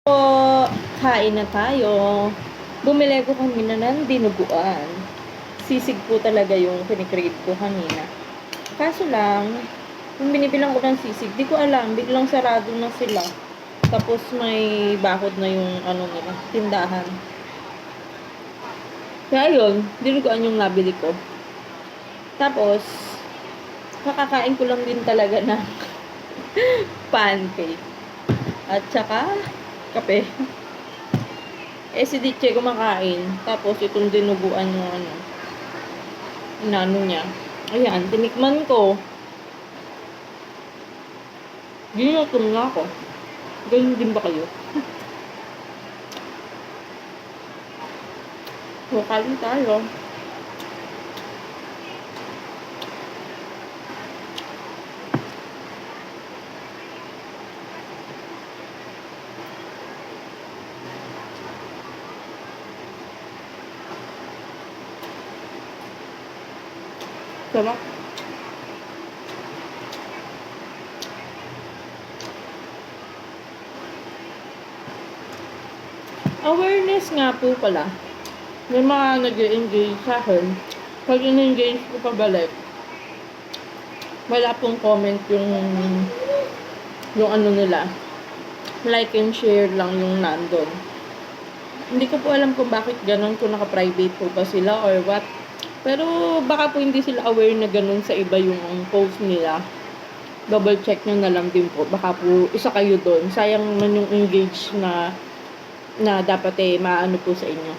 Po, kain na tayo. Bumili ko kanina ng dinuguan. Sisig po talaga yung kinikrave ko kanina. Kaso lang, yung binibilang ko ng sisig, di ko alam, biglang sarado na sila. Tapos may bakod na yung ano nila, tindahan. Kaya yun, dinuguan yung nabili ko. Tapos, kakakain ko lang din talaga ng pancake. At saka, kape. Si Diche kumakain. Tapos itong dinuguan yung ano, inano niya. Ayan, tinikman ko. Ginutom na ako. Ganyan din ba kayo? So, kain tayo. Sarap. Awareness nga po pala. May mga nag-engage sa akin. Pag in-engage ko pabalik, wala pong comment yung ano nila. Like and share lang yung nandun. Hindi ko po alam kung bakit ganun, kung naka-private po ba sila or what. Pero baka po hindi sila aware na ganun sa iba yung post nila. Double check nyo na lang din po. Baka po isa kayo doon. Sayang man yung engage na dapat maano po sa inyo.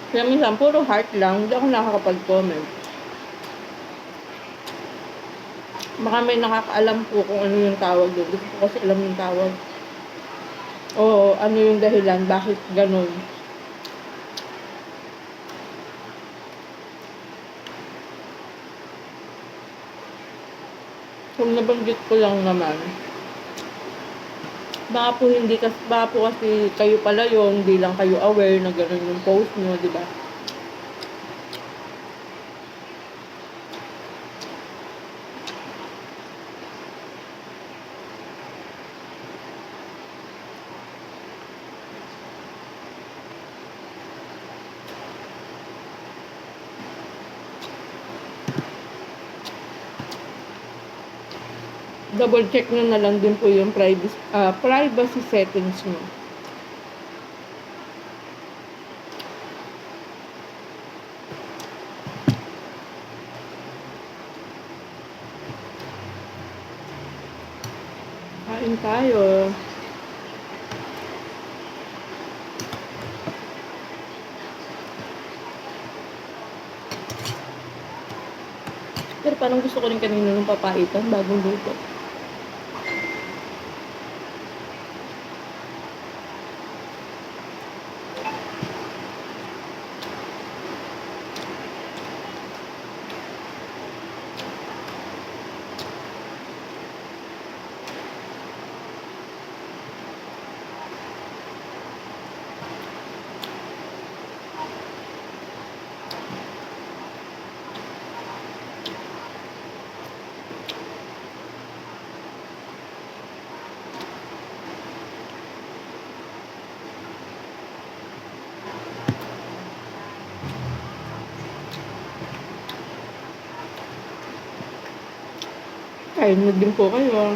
Kaya minsan puro heart lang. Hindi ako nakakapag-comment. Baka may nakakaalam po kung ano yung tawag doon. Hindi ko kasi alam yung tawag. O ano yung dahilan, bakit ganun. Kung nabanggit ko lang naman, baka po kasi kayo pala yun, hindi lang kayo aware na ganun yung post nyo, di ba? Double check nyo na lang din po yung privacy settings nyo. Kain tayo. Pero parang gusto ko rin kanina ng papaitan, bagong luto. Kain na din po kayo.